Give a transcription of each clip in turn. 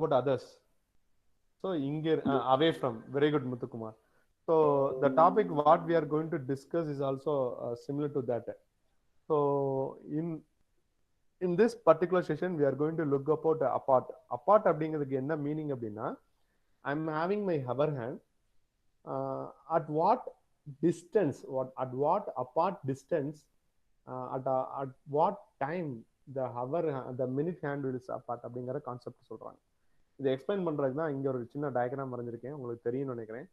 about others? So away from. Very good, Muthukumar. So the topic what we are going to discuss is also similar to that. So in this particular session, we are going to look about apart. Apart அப்படிங்கிறதுக்கு என்ன meaning அப்படின்னா, I'm having my hover hand. At what distance? At what apart distance? At what time the minute hand is apart அப்படிங்கிற concept சொல்றாங்க. இதை explain பண்றதுக்கு தான் இங்க ஒரு சின்ன டயக்ராம் வரைஞ்சிருக்கேன், உங்களுக்கு தெரியும்னு நினைக்கிறேன்.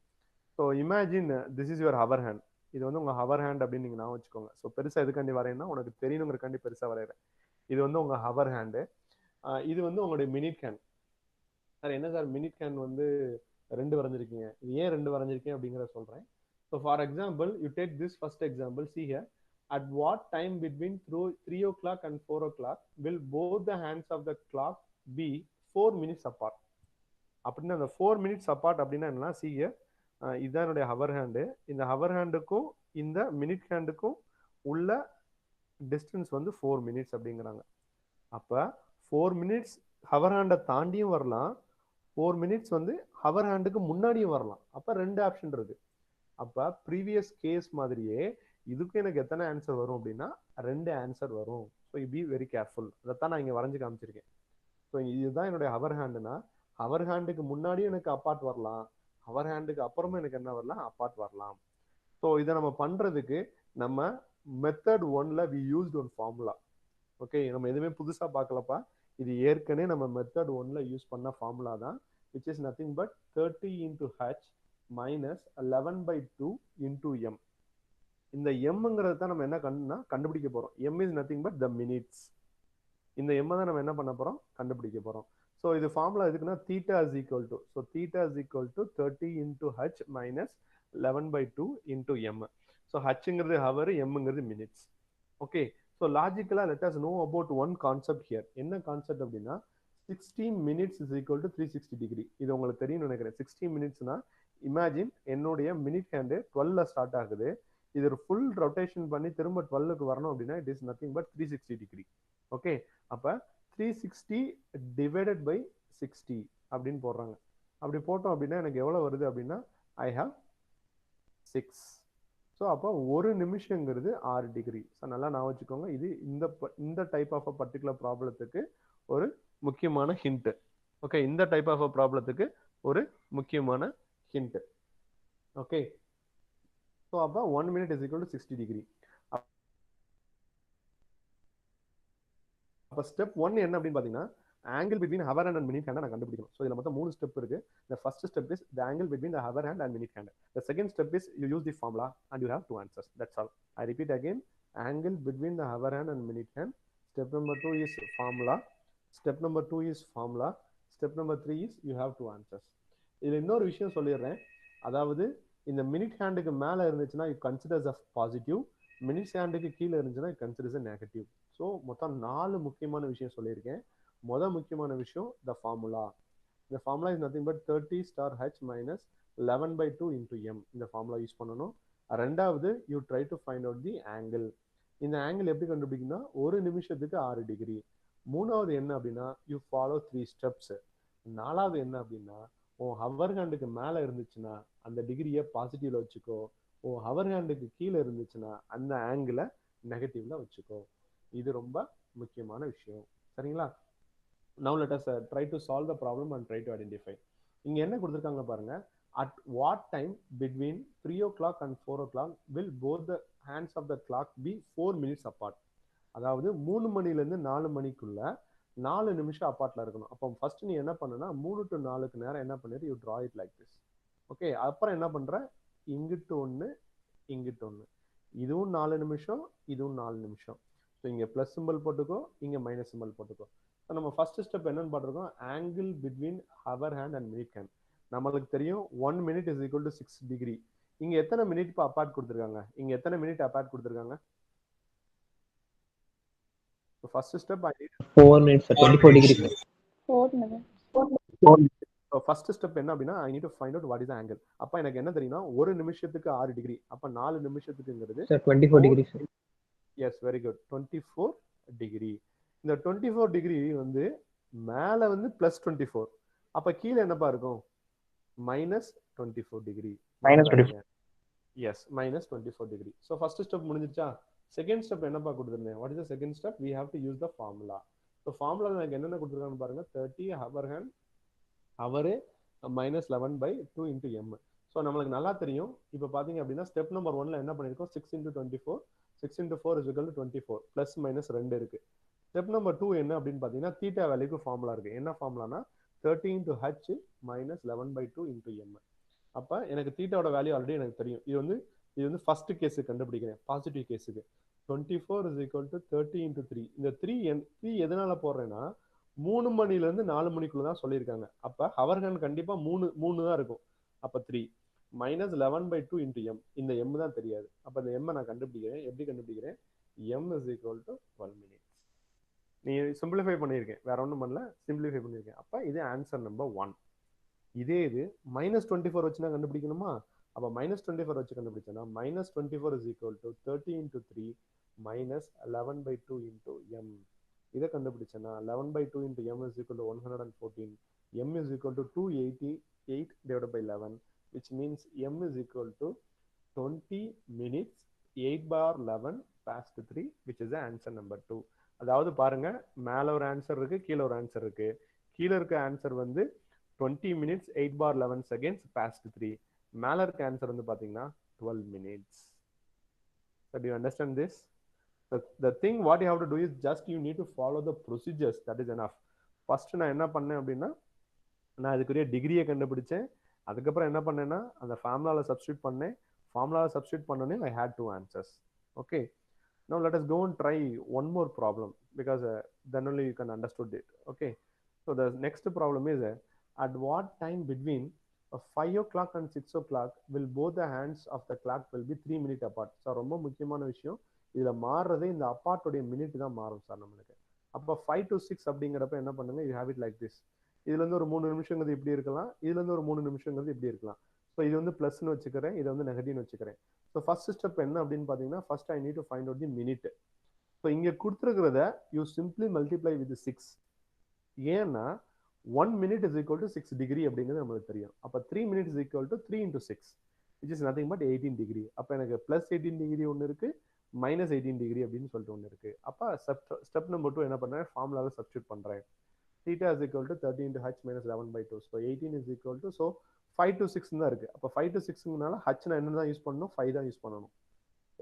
So imagine this is your hour hand. இது வந்து உங்க ஹவர் ஹேண்ட் அப்படின்னு நீங்க நான் வச்சுக்கோங்க. ஸோ பெருசா எதுக்காண்டி வரையணும்னா உனக்கு தெரியணுங்கிறக்காண்டி பெருசா வரைகிறேன். இது வந்து உங்க ஹவர் ஹேண்டு. இது வந்து உங்களுடைய மினிட் ஹேண்ட். சார் என்ன சார் மினிட் ஹேண்ட் வந்து ரெண்டு வரைஞ்சிருக்கீங்க, இது ஏன் ரெண்டு வரைஞ்சிருக்கேன் அப்படிங்கிறத சொல்றேன். So for example you take this first example. See here, at what time between 3 o'clock and 4 o'clock will both the hands of the clock be 4 minutes apart? அப்படின்னா அந்த 4 minutes apart அப்படின்னா என்னன்னா, see here, இதுதான் என்னுடைய hour hand. இந்த hour ஹேண்டுக்கும் இந்த minute ஹேண்டுக்கும் உள்ள distance வந்து 4 minutes அப்படிங்கிறாங்க. அப்போ 4 minutes ஹவர் ஹேண்டை தாண்டியும் வரலாம், 4 minutes வந்து ஹவர் ஹேண்டுக்கு முன்னாடியும் வரலாம். அப்போ ரெண்டு ஆப்ஷன் இருக்கு. அப்போ ப்ரீவியஸ் கேஸ் மாதிரியே இதுக்கும் எனக்கு எத்தனை ஆன்சர் வரும் அப்படின்னா ரெண்டு ஆன்சர் வரும். So you be very careful. அதைத்தான் நான் இங்கே வரைஞ்சி காமிச்சிருக்கேன். ஸோ இதுதான் என்னுடைய ஹவர் ஹேண்டுனா, ஹவர் ஹேண்டுக்கு முன்னாடியும் எனக்கு அப்பார்ட் வரலாம், ஹவர் ஹேண்டுக்கு அப்புறமா எனக்கு என்ன வரலாம், அப்பார்ட் வரலாம். ஸோ இதை நம்ம பண்றதுக்கு நம்ம மெத்தட் 1ல we used one formula. Okay, நம்ம எதுவுமே புதுசா பார்க்கலப்பா, இது ஏற்கனவே நம்ம மெத்தட் 1ல யூஸ் பண்ண ஃபார்முலா தான், which is nothing but 30 into h minus 11/2 into m. இந்த எம்ங்கிறது தான் நம்ம என்ன கண்டுபிடிக்க போறோம். M is nothing but the minutes. இந்த எம் தான் நம்ம என்ன பண்ண போறோம், கண்டுபிடிக்க போறோம். ஸோ இது ஃபார்முலா எதுக்குன்னா theta is equal to, so theta is equal to 30 into h minus 11/2 into m. So ஹச்ங்கிறது ஹவர், எம்ங்கிறது மினிட்ஸ். ஓகே, ஸோ லாஜிக்கலா let us know about one concept here. என்ன கான்செப்ட் அப்படின்னா 16 minutes is equal to 360 degree. இது உங்களுக்கு தெரியும் நினைக்கிறேன். 16 minutesனா imagine என்னுடைய மினிட் ஹேண்டு 12ல ஸ்டார்ட் ஆகுது, இது ஒரு ஃபுல் ரொட்டேஷன் பண்ணி திரும்ப 12க்கு வரணும் அப்படின்னா it is nothing but 360 degree. Okay, அப்போ 360 டிவைடட் பை 60 அப்படின்னு போடுறாங்க. அப்படி போட்டோம் அப்படின்னா எனக்கு எவ்வளோ வருது அப்படின்னா ஐ ஹாவ் 6. ஸோ அப்போ ஒரு நிமிஷங்கிறது 6 டிகிரி. ஸோ நல்லா நான் வச்சுக்கோங்க, இது இந்த டைப் ஆஃப் பர்டிகுலர் ப்ராப்ளத்துக்கு ஒரு முக்கியமான ஹிண்ட். ஓகே, இந்த டைப் ஆஃப் ப்ராப்ளத்துக்கு ஒரு முக்கியமான ஹிண்ட். ஓகே, ஸோ அப்போ 1 minute is equal to 60 degree. அப்போ ஸ்டெப் 1 என்ன அப்படின்னு பார்த்தீங்கன்னா angle between hour hand and minute ஹேண்டை நான் கண்டுபிடிக்கணும். ஸோ இதில் மொத்தம் 3 ஸ்டெப் இருக்கு. The first step is the angle between the hour hand and minute hand. The second step is you use the formula and you have 2 answers. That's all. I repeat again, angle between the hour hand and minute hand. Step number 2 is formula. Step number 2 is formula. Step number 3 is you have 2 answers. இதில் இன்னொரு விஷயம் சொல்லிடுறேன். அதாவது இந்த minute ஹேண்டுக்கு மேலே இருந்துச்சுன்னா you considers a positive, minute ஹேண்டுக்கு கீழே இருந்துச்சுன்னா you considers a negative. So மொத்தம் 4 முக்கியமான விஷயம் சொல்லியிருக்கேன். முக்கியமான விஷயம் த ஃபார்முலா. இந்த formula is nothing but 30 star h minus 11/2 into m. இந்த ஃபார்முலா யூஸ் பண்ணணும். ரெண்டாவது you try to find out the angle. இந்த ஆங்கிள் எப்படி கண்டுபிடிக்கணும்னா ஒரு நிமிஷத்துக்கு 6 டிகிரி. மூணாவது என்ன அப்படின்னா யூ ஃபாலோ 3 ஸ்டெப்ஸ். நாலாவது என்ன அப்படின்னா உன் ஹவர் ஹேண்டுக்கு மேலே இருந்துச்சுன்னா அந்த டிகிரியை பாசிட்டிவ்ல வச்சுக்கோ, உன் ஹவர் ஹேண்டுக்கு கீழே இருந்துச்சுன்னா அந்த ஆங்கிளை நெகட்டிவ்ல வச்சுக்கோ. இது ரொம்ப முக்கியமான விஷயம். சரிங்களா? Now let us try to solve the problem and try to identify. இங்க என்ன கொடுத்திருக்காங்க பாருங்க. At what time between 3 o'clock and 4 o'clock will both the hands of the clock be 4 minutes apart? அதாவது 3 மணில இருந்து 4 மணிக்குள்ள 4 நிமிஷம் அப்பார்ட்ல இருக்கணும். அப்போ ஃபர்ஸ்ட் நீ என்ன பண்ணுனா 3 to 4க்கு நேரம் என்ன பண்ணிரு, you draw it like this. Okay, அப்புறம் என்ன பண்ற, இங்கிட்டு ஒன்று இங்கிட்டு ஒன்று, இதுவும் 4 நிமிஷம் இதுவும் 4 நிமிஷம். ஸோ இங்கே ப்ளஸ் சிம்பிள் போட்டுக்கோ, இங்கே மைனஸ் சிம்பிள் போட்டுக்கோ. ஸோ நம்ம ஃபர்ஸ்ட் ஸ்டெப் என்னன்னு பார்த்துருக்கோம், angle between hour hand and minute hand. நம்மளுக்கு தெரியும் 1 minute is equal to 6 degree. இங்க எத்தனை மினிட் இப்போ அப்பார்ட் கொடுத்துருக்காங்க, இங்க எத்தனை மினிட் அப்பார்ட் கொடுத்துருக்காங்க? So first step I need 4 minutes, 24 degrees. 4 minutes. So first step என்ன அப்படின்னா I need to find out what is the angle. அப்ப எனக்கு என்ன தெரியும்னா ஒரு நிமிஷத்துக்கு 6 டிகிரி, அப்ப 4 நிமிஷத்துக்குங்கிறது Sir, 24 degrees. Yes, very good. 24 degree. இந்த 24 டிகிரி வந்து மேல வந்து +24, அப்ப கீழே என்னப்பா இருக்கும்? Minus 24 degree. minus 24. Yes, minus 24 degree. So first step முடிஞ்சிருச்சா? செகண்ட் ஸ்டெப் என்னப்பா கொடுத்துருந்தேன்? What is the second step? We have to use the formula. So formula எனக்கு என்னென்ன கொடுத்துருக்கான்னு பாருங்க. 30 hour hand hour minus 11/2 into M. So நம்மளுக்கு நல்லா தெரியும். இப்போ பார்த்தீங்க அப்படின்னா ஸ்டெப் நம்பர் 1ல என்ன பண்ணியிருக்கோம்? 6 × 24, 6 × 4 = 24, ப்ளஸ் மைனஸ் 2 இருக்கு. ஸ்டெப் நம்பர் 2 என்ன அப்படின்னு பார்த்தீங்கன்னா தீட்டா வேல்யூக்கு ஃபார்முலா இருக்கு. என்ன ஃபார்முலானா 30 × h மைனஸ் 11/2 இன்டூ எம். அப்போ எனக்கு தீட்டாவோட வேல்யூ ஆல்ரெடி எனக்கு தெரியும். இது வந்து ஃபர்ஸ்ட் கேஸுக்கு கண்டுபிடிக்கிறேன், பாசிட்டிவ் கேஸுக்கு. 24 = 30 × 3. இந்த 3 எதனால போடுறேன்னா 3 மணிலேருந்து 4 மணிக்குள்ள தான் சொல்லியிருக்காங்க. அப்போ ஹவர் ஹேண்ட் கண்டிப்பா 3 தான் இருக்கும். அப்போ 3 மைனஸ் 11/2 இன்டூ எம். இந்த எம் தான் தெரியாது. அப்போ இந்த எம் நான் கண்டுபிடிக்கிறேன். எப்படி கண்டுபிடிக்கிறேன்? M = 12 minutes. நீ சிம்பிளிஃபை பண்ணியிருக்கேன், வேற ஒன்றும் பண்ணல, சிம்பிளிஃபை பண்ணியிருக்கேன். அப்போ இது ஆன்சர் நம்பர் 1. இதே இது மைனஸ் 24 வச்சுனா கண்டுபிடிக்கணுமா? அப்போ மைனஸ் 24 வச்சு கண்டுபிடிச்சேன்னா மைனஸ் 24 = 30 × 3 மைனஸ் 11/2 இன்டூ எம். இதை கண்டுபிடிச்சேன்னா 11/2 into M = 114. M = 288/11, which means m = 20 minutes 8/11 past 3, which is the answer number 2. அதாவது பாருங்க, மேல ஒரு ஆன்சர் இருக்கு, கீழே ஒரு ஆன்சர் இருக்கு. கீழே இருக்க ஆன்சர் வந்து 20 minutes 8/11 seconds past 3. மேல இருக்க ஆன்சர் வந்து பாத்தீங்கன்னா 12 minutes. So do you understand this? The thing what you have to do is just you need to follow the procedures. That is enough. First நான் என்ன பண்ணேன் அப்படின்னா நான் அதுக்குரிய டிகிரியை கண்டுபிடிச்சேன். அதுக்கப்புறம் என்ன பண்ணேன்னா அந்த ஃபார்முலால சப்ஸ்டியூட் பண்ணேன். ஃபார்முலால சப்ஸ்டியூட் பண்ணோடனே I had 2 answers. Okay. Now let us go and try one more problem, because then only you can understood it. Okay. So the next problem is at what time between 5 o'clock and 6 o'clock will both the hands of the clock will be 3 minutes apart. So ரொம்ப முக்கியமான விஷயம், இதுல மாறுறதே இந்த அப்பார்ட்டோடைய minute தான் மாறும் sir நம்மளுக்கு. அப்போ 5 to 6 அப்படிங்கிறப்ப என்ன பண்ணுங்க, you have it like this. இதுல இருந்து ஒரு 3 நிமிஷங்கிறது இப்படி இருக்கலாம், இதுல இருந்து ஒரு 3 நிமிஷங்கிறது இப்படி இருக்கலாம். ஸோ இது வந்து பிளஸ்ன்னு வச்சுக்கிறேன், இதை வந்து நெகட்டிவ்னு வச்சுக்கிறேன். ஸோ ஃபர்ஸ்ட் ஸ்டெப் என்ன அப்படின்னு பார்த்தீங்கன்னா, first I need to find out the minute. So இங்கே கொடுத்துருக்கிறத யூ சிம்பிளி மல்டிப்ளை வித் 6. ஏன்னா 1 minute is equal to 6 degree அப்படிங்கிறது நம்மளுக்கு தெரியும். அப்போ 3 minutes is equal to 3 × 6, which is nothing but 18 degree. அப்போ எனக்கு ப்ளஸ் 18 டிகிரி ஒன்று இருக்கு, மைனஸ் 18 டிகிரி அப்படின்னு சொல்லிட்டு ஒன்று இருக்கு. அப்போ ஸ்டெப் நம்பர் 2 என்ன பண்ணுறேன், ஃபார்முலாவில் சப்ஸ்டியூட் பண்ணுறேன். theta is equal to 30 × h minus 11/2. So 18 is equal to, so 5 to 6 தான் இருக்கு. அப்போ 5 to 6னால h நான் என்ன தான் யூஸ் பண்ணணும், 5 தான் யூஸ் பண்ணணும்.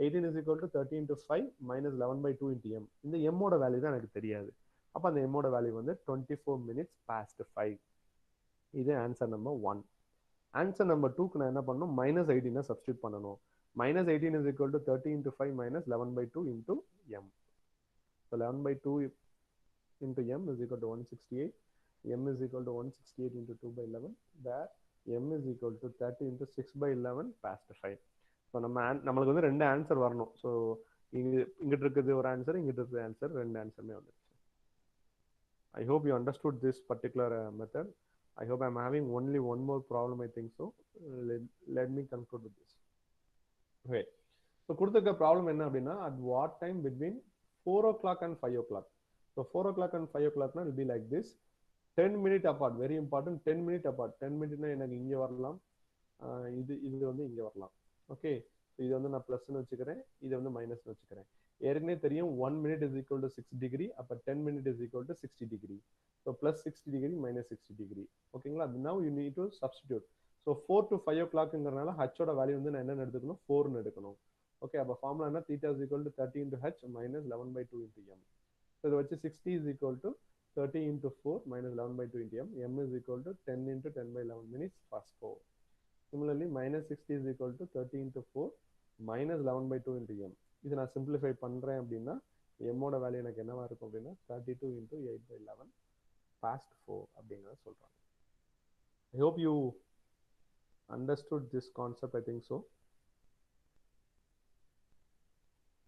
18 is equal to 30 × 5 minus 11/2 into m. இந்த m ஓட வேல்யூ தான் எனக்கு தெரியாது. அப்போ அந்த m ஓட வேல்யூ வந்து 24 minutes past 5. இது ஆன்சர் நம்பர் 1. ஆன்சர் நம்பர் 2க்கு நான் என்ன பண்ணணும், மைனஸ் 18 சப்ஸ்டியூட் பண்ணணும். Minus 18 is equal to 30 × 5 minus 11/2 into m. So 11/2 into m is equal to 168. m is equal to 168 into 2/11, where m is equal to 30 into 6/11 past 5. So நம்மளுக்கு வந்து 2 answer வரணும். So இங்கிட்டு இருக்குது ஒரு ஆன்சர், இங்கிட்டு இருக்கிற answer, 2 ஆன்சருமே வந்துருச்சு. I hope you understood this particular method. I hope I'm having only one more problem, I think so. Let me conclude with this. Okay. So கொடுத்துருக்க ப்ராப்ளம் என்ன அப்படின்னா, at what time between 4 o'clock and 5 o'clock. So 4 o'clock and 5 o'clock will be like this. 10 minutes apart, very important, 10 minutes apart. 10 minutes எனக்கு இங்கே வரலாம், இது வந்து இங்கே வரலாம். ஓகே, இது வந்து நான் ப்ளஸ்ன்னு வச்சுக்கிறேன், இது வந்து மைனஸ்ன்னு வச்சுக்கிறேன். ஏற்கனவே தெரியும் 1 minute is equal to 6 degree. அப்போ 10 minutes is equal to 60 degree. So plus 60 degree minus 60 degree. ஓகேங்களா? now you need to substitute. So 4 to 5 o'clockங்கிறனால ஹச்சோட வேல்யூ வந்து நான் என்னென்னு எடுத்துக்கணும், 4ன்னு எடுக்கணும். ஓகே, அப்போ ஃபார்முலா என்ன, theta is equal to 30 into h minus 11/2 into m. So இதை வச்சு 60 is equal to 30 into 4 minus 11/2 into m. m is equal to 10 into 10/11 minutes past 4. Similarly, minus 60 is equal to 30 into 4 minus 11/2 into m. இது நான் simplify பண்ணுறேன் அப்படின்னா எம்மோட value எனக்கு என்னவா இருக்கும் அப்படின்னா 32 into 8/11 past 4 அப்படிங்கிறத சொல்கிறாங்க. I hope you understood this concept, I think so.